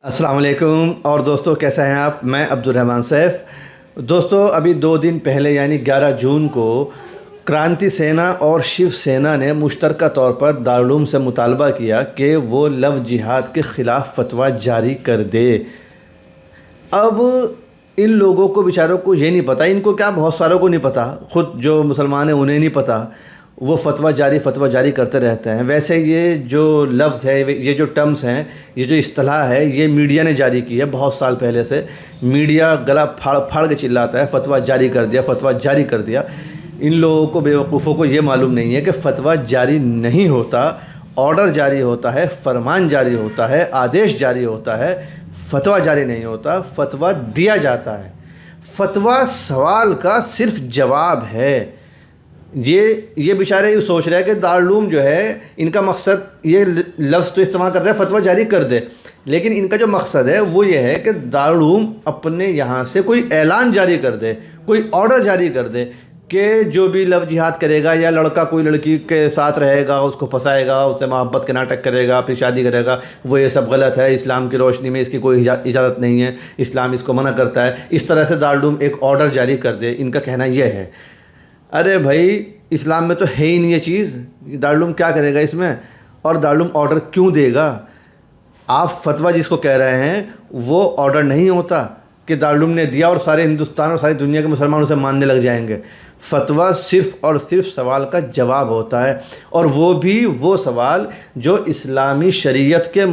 السلام علیکم اور دوستو، کیسے ہیں آپ؟ میں عبدالرحمن سیف۔ دوستو، ابھی 2 دن پہلے یعنی 11 جون کو کرانتی سینا اور شیو سینا نے مشترکہ طور پر دارالعلوم سے مطالبہ کیا کہ وہ لو جہاد کے خلاف فتویٰ جاری کر دے۔ اب ان لوگوں کو بیچاروں کو یہ نہیں پتہ، ان کو کیا بہت ساروں کو نہیں پتہ، خود جو مسلمان ہیں انہیں نہیں پتہ، وہ فتویٰ جاری کرتے رہتے ہیں۔ ویسے یہ جو لفظ ہے، یہ جو ٹرمز ہیں، یہ جو اصطلاح ہے، یہ میڈیا نے جاری کی ہے بہت سال پہلے سے۔ میڈیا گلا پھاڑ کے چلاتا ہے فتویٰ جاری کر دیا، فتویٰ جاری کر دیا۔ ان لوگوں کو، بیوقوفوں کو یہ معلوم نہیں ہے کہ فتویٰ جاری نہیں ہوتا، آرڈر جاری ہوتا ہے، فرمان جاری ہوتا ہے، آدیش جاری ہوتا ہے، فتویٰ جاری نہیں ہوتا، فتویٰ دیا جاتا ہے۔ فتویٰ سوال کا صرف جواب ہے۔ یہ بیچارے یہ سوچ رہے ہیں کہ دارالعلوم جو ہے، ان کا مقصد یہ لفظ تو استعمال کر رہے ہیں فتویٰ جاری کر دے، لیکن ان کا جو مقصد ہے وہ یہ ہے کہ دارالعلوم اپنے یہاں سے کوئی اعلان جاری کر دے، کوئی آرڈر جاری کر دے کہ جو بھی لو جہاد کرے گا، یا لڑکا کوئی لڑکی کے ساتھ رہے گا، اس کو پھنسائے گا، اس سے محبت کے ناٹک کرے گا، پھر شادی کرے گا، وہ یہ سب غلط ہے، اسلام کی روشنی میں اس کی کوئی اجازت نہیں ہے، اسلام اس کو منع کرتا ہے۔ اس طرح سے دارالعلوم ایک آرڈر جاری کر دے، ان کا کہنا یہ ہے۔ ارے بھائی، اسلام میں تو ہے ہی نہیں یہ چیز، دارالعلوم کیا کرے گا اس میں؟ اور دارالعلوم آرڈر کیوں دے گا؟ آپ فتویٰ جس کو کہہ رہے ہیں وہ آرڈر نہیں ہوتا کہ دارالعلوم نے دیا اور سارے ہندوستان اور ساری دنیا کے مسلمان اسے ماننے لگ جائیں گے۔ فتویٰ صرف اور صرف سوال کا جواب ہوتا ہے، اور وہ بھی وہ سوال جو اسلامی شریعت کے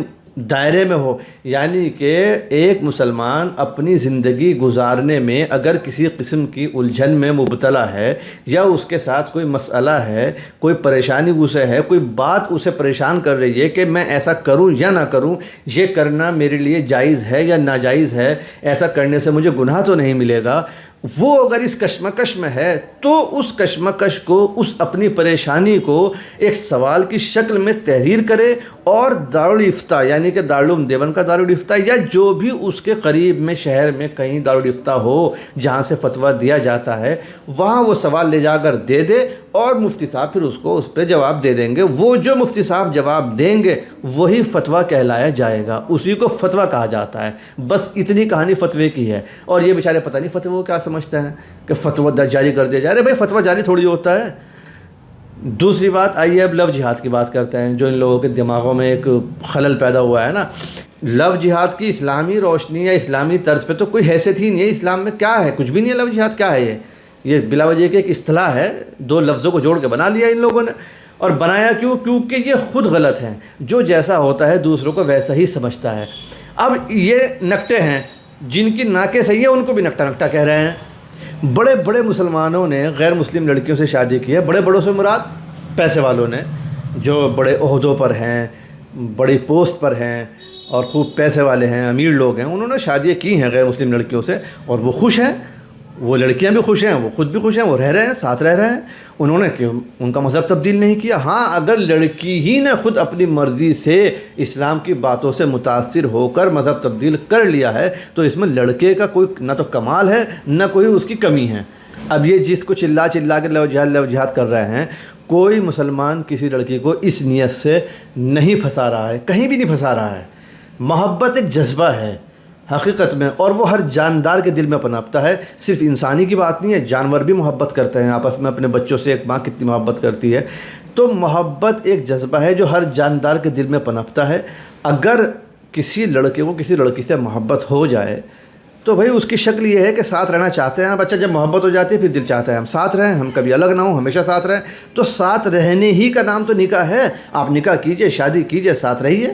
دائرے میں ہو۔ یعنی کہ ایک مسلمان اپنی زندگی گزارنے میں اگر کسی قسم کی الجھن میں مبتلا ہے، یا اس کے ساتھ کوئی مسئلہ ہے، کوئی پریشانی اسے ہے، کوئی بات اسے پریشان کر رہی ہے کہ میں ایسا کروں یا نہ کروں، یہ کرنا میرے لیے جائز ہے یا ناجائز ہے، ایسا کرنے سے مجھے گناہ تو نہیں ملے گا، وہ اگر اس کشمکش میں ہے تو اس کشمکش کو، اس اپنی پریشانی کو ایک سوال کی شکل میں تحریر کرے، اور دارالافتاء یعنی کہ دارالعلوم دیوبند کا دارالافتاء یا جو بھی اس کے قریب میں شہر میں کہیں دارالافتاء ہو جہاں سے فتویٰ دیا جاتا ہے، وہاں وہ سوال لے جا کر دے دے، اور مفتی صاحب پھر اس پہ جواب دے دیں گے۔ وہ جو مفتی صاحب جواب دیں گے وہی فتویٰ کہلایا جائے گا، اسی کو فتویٰ کہا جاتا ہے۔ بس اتنی کہانی فتوے کی ہے، اور یہ بیچارے پتہ نہیں فتوے کو کیا سمجھتے ہیں کہ فتویٰ جاری کر دیا جائے۔ ارے بھائی، فتویٰ جاری تھوڑی ہوتا ہے۔ دوسری بات، آئیے اب لو جہاد کی بات کرتے ہیں، جو ان لوگوں کے دماغوں میں ایک خلل پیدا ہوا ہے نا۔ لو جہاد کی اسلامی روشنی یا اسلامی طرز پہ تو کوئی حیثیت ہی نہیں ہے۔ اسلام میں کیا ہے؟ کچھ بھی نہیں ہے۔ لو جہاد کیا ہے؟ یہ بلا وجہ کہ ایک اصطلاح ہے، 2 لفظوں کو جوڑ کے بنا لیا ان لوگوں نے۔ اور بنایا کیوں؟ کیونکہ یہ خود غلط ہیں۔ جو جیسا ہوتا ہے دوسروں کو ویسا ہی سمجھتا ہے۔ اب یہ نکٹے ہیں، جن کی ناکیں صحیح ہیں ان کو بھی نکٹا کہہ رہے ہیں۔ بڑے بڑے مسلمانوں نے غیر مسلم لڑکیوں سے شادی کی ہے۔ بڑے بڑوں سے مراد پیسے والوں نے، جو بڑے عہدوں پر ہیں، بڑی پوسٹ پر ہیں اور خوب پیسے والے ہیں، امیر لوگ ہیں، انہوں نے شادیاں کی ہیں غیر مسلم لڑکیوں سے، اور وہ خوش ہیں، وہ لڑکیاں بھی خوش ہیں، وہ خود بھی خوش ہیں، وہ رہ رہے ہیں، ساتھ رہ رہے ہیں۔ انہوں نے ان کا مذہب تبدیل نہیں کیا۔ ہاں، اگر لڑکی ہی نے خود اپنی مرضی سے اسلام کی باتوں سے متاثر ہو کر مذہب تبدیل کر لیا ہے تو اس میں لڑکے کا کوئی نہ تو کمال ہے نہ کوئی اس کی کمی ہے۔ اب یہ جس کو چلا کے لو جہاد کر رہے ہیں، کوئی مسلمان کسی لڑکی کو اس نیت سے نہیں پھنسا رہا ہے، کہیں بھی نہیں پھنسا رہا ہے۔ محبت ایک جذبہ ہے حقیقت میں، اور وہ ہر جاندار کے دل میں پنپتا ہے۔ صرف انسانی کی بات نہیں ہے، جانور بھی محبت کرتے ہیں آپس میں، اپنے بچوں سے ایک ماں کتنی محبت کرتی ہے۔ تو محبت ایک جذبہ ہے جو ہر جاندار کے دل میں پنپتا ہے۔ اگر کسی لڑکے کو کسی لڑکی سے محبت ہو جائے تو بھائی اس کی شکل یہ ہے کہ ساتھ رہنا چاہتے ہیں۔ بچہ جب محبت ہو جاتی ہے پھر دل چاہتا ہے ہم ساتھ رہیں، ہم کبھی الگ نہ ہوں، ہمیشہ ساتھ رہیں۔ تو ساتھ رہنے ہی کا نام تو نکاح ہے۔ آپ نکاح کیجئے، شادی کیجئے، ساتھ رہیے،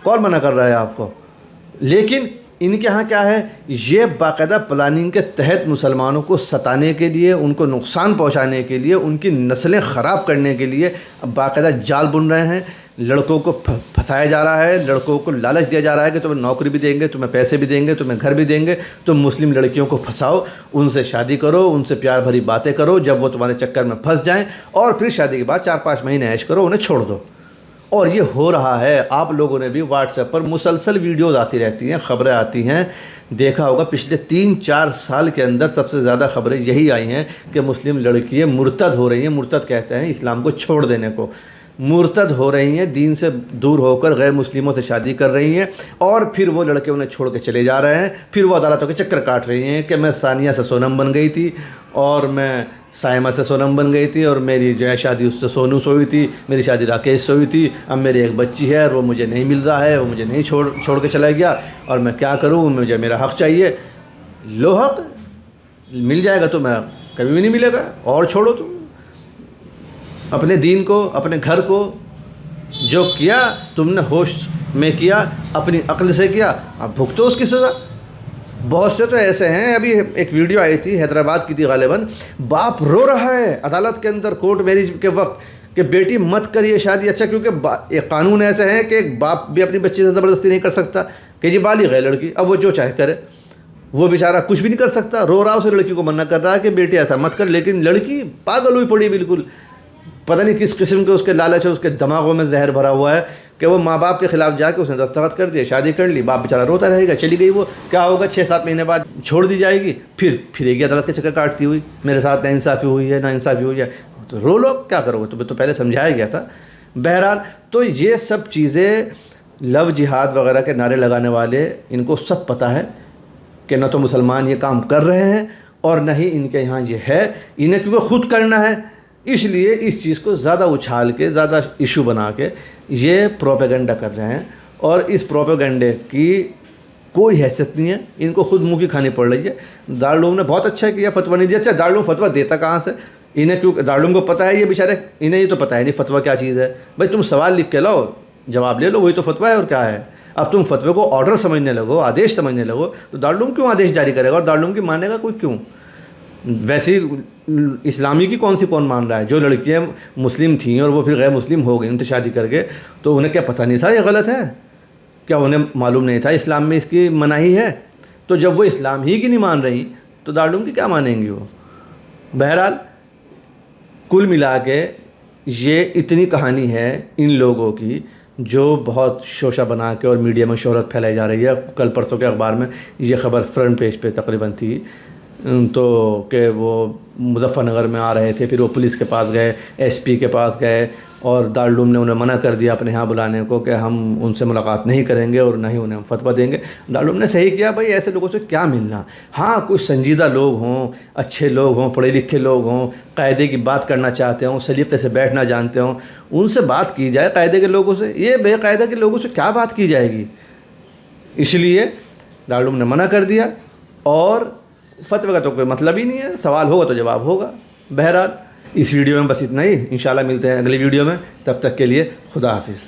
کون منع کر رہا ہے آپ کو؟ لیکن ان کے ہاں کیا ہے؟ یہ باقاعدہ پلاننگ کے تحت مسلمانوں کو ستانے کے لیے، ان کو نقصان پہنچانے کے لیے، ان کی نسلیں خراب کرنے کے لیے باقاعدہ جال بن رہے ہیں۔ لڑکوں کو پھنسایا جا رہا ہے، لڑکوں کو لالچ دیا جا رہا ہے کہ تمہیں نوکری بھی دیں گے، تمہیں پیسے بھی دیں گے، تمہیں گھر بھی دیں گے، تم مسلم لڑکیوں کو پھنساؤ، ان سے شادی کرو، ان سے پیار بھری باتیں کرو، جب وہ تمہارے چکر میں پھنس جائیں، اور پھر شادی کے بعد 4-5 مہینے عیش کرو، انہیں چھوڑ دو۔ اور یہ ہو رہا ہے۔ آپ لوگوں نے بھی واٹس ایپ پر مسلسل ویڈیوز آتی رہتی ہیں، خبریں آتی ہیں، دیکھا ہوگا پچھلے 3-4 سال کے اندر سب سے زیادہ خبریں یہی آئی ہیں کہ مسلم لڑکیاں مرتد ہو رہی ہیں۔ مرتد کہتے ہیں اسلام کو چھوڑ دینے کو۔ مرتد ہو رہی ہیں، دین سے دور ہو کر غیر مسلموں سے شادی کر رہی ہیں، اور پھر وہ لڑکے انہیں چھوڑ کے چلے جا رہے ہیں، پھر وہ عدالتوں کے چکر کاٹ رہی ہیں کہ میں ثانیہ سے سونم بن گئی تھی، اور میں سائمہ سے سونم بن گئی تھی، اور میری جو ہے شادی اس سے سونو سے ہوئی تھی، میری شادی راکیش سے ہوئی تھی، اب میری ایک بچی ہے اور وہ مجھے نہیں مل رہا ہے، وہ مجھے نہیں چھوڑ کے چلا گیا، اور میں کیا کروں، مجھے میرا حق چاہیے۔ لو حق مل جائے گا تو میں کبھی بھی نہیں ملے گا، اور چھوڑو تم اپنے دین کو، اپنے گھر کو، جو کیا تم نے ہوش میں کیا، اپنی عقل سے کیا، اب بھگتو اس کی سزا۔ بہت سے تو ایسے ہیں، ابھی ایک ویڈیو آئی تھی حیدرآباد کی تھی غالباً، باپ رو رہا ہے عدالت کے اندر کورٹ میرج کے وقت کہ بیٹی مت کریے شادی، اچھا کیونکہ ایک قانون ایسے ہے کہ ایک باپ بھی اپنی بچی سے زبردستی نہیں کر سکتا کہ جی بالغ ہے لڑکی، اب وہ جو چاہے کرے، وہ بیچارہ کچھ بھی نہیں کر سکتا، رو رہا اسے لڑکی کو منع کر رہا ہے کہ بیٹی ایسا مت کر، لیکن لڑکی پاگل ہوئی پڑی بالکل، پتہ نہیں کس قسم کے اس کے لالچ ہے، اس کے دماغوں میں زہر بھرا ہوا ہے کہ وہ ماں باپ کے خلاف جا کے اس نے دستخط کر دیا، شادی کر لی، باپ بیچارہ روتا رہے گا، چلی گئی، وہ کیا ہوگا 6-7 مہینے بعد چھوڑ دی جائے گی، پھر پھرے گی عدالت کے چکر کاٹتی ہوئی، میرے ساتھ ناانصافی ہوئی ہے، ناانصافی ہوئی ہے، تو رو لو، کیا کرو گے، تمہیں تو پہلے سمجھایا گیا تھا۔ بہرحال تو یہ سب چیزیں لو جہاد وغیرہ کے نعرے لگانے والے، ان کو سب پتہ ہے کہ نہ تو مسلمان یہ کام کر رہے ہیں اور نہ ہی ان کے یہاں یہ ہے، انہیں کیونکہ خود کرنا ہے، اس لیے اس چیز کو زیادہ اچھال کے، زیادہ ایشو بنا کے یہ پروپیگنڈا کر رہے ہیں، اور اس پروپیگنڈے کی کوئی حیثیت نہیں ہے، ان کو خود منہ کی کھانی پڑ رہی ہے۔ دارالعلوم نے بہت اچھا کیا، فتویٰ نہیں دیا، اچھا دارالعلوم فتویٰ دیتا کہاں سے؟ انہیں کیوں، دارالعلوم کو پتہ ہے، یہ بیچارے انہیں یہ تو پتہ ہے نہیں فتویٰ کیا چیز ہے، بھائی تم سوال لکھ کے لاؤ، جواب لے لو، وہی تو فتویٰ ہے اور کیا ہے۔ اب تم فتوے کو آرڈر سمجھنے لگو، آدیش سمجھنے لگو، تو دارالعلوم کیوں آدیش جاری کرے گا، اور دارالعلوم کی مانے گا کوئی کیوں؟ ویسے اسلامی کی کون مان رہا ہے؟ جو لڑکیاں مسلم تھیں اور وہ پھر غیر مسلم ہو گئیں ان سے شادی کر کے، تو انہیں کیا پتہ نہیں تھا یہ غلط ہے؟ کیا انہیں معلوم نہیں تھا اسلام میں اس کی مناہی ہے؟ تو جب وہ اسلام ہی کی نہیں مان رہی تو دارالعلوم کی کیا مانیں گی وہ؟ بہرحال کل ملا کے یہ اتنی کہانی ہے ان لوگوں کی جو بہت شوشہ بنا کے اور میڈیا میں شہرت پھیلائی جا رہی ہے۔ کل پرسوں کے اخبار میں یہ خبر فرنٹ پیج پہ تقریباً تھی، تو کہ وہ مظفر نگر میں آ رہے تھے، پھر وہ پولیس کے پاس گئے، ایس پی کے پاس گئے، اور دارالعلوم نے انہیں منع کر دیا اپنے ہاں بلانے کو کہ ہم ان سے ملاقات نہیں کریں گے اور نہ ہی انہیں ہم فتویٰ دیں گے۔ دارالعلوم نے صحیح کیا، بھائی ایسے لوگوں سے کیا ملنا، ہاں کچھ سنجیدہ لوگ ہوں، اچھے لوگ ہوں، پڑھے لکھے لوگ ہوں، قاعدے کی بات کرنا چاہتے ہوں، سلیقے سے بیٹھنا جانتے ہوں، ان سے بات کی جائے قاعدے کے لوگوں سے، یہ بے قاعدہ کے لوگوں سے کیا بات کی جائے گی؟ اس لیے دارالعلوم نے منع کر دیا، اور فتوی کا تو کوئی مطلب ہی نہیں ہے، سوال ہوگا تو جواب ہوگا۔ بہرحال اس ویڈیو میں بس اتنا ہی، انشاءاللہ ملتے ہیں اگلی ویڈیو میں، تب تک کے لیے خدا حافظ۔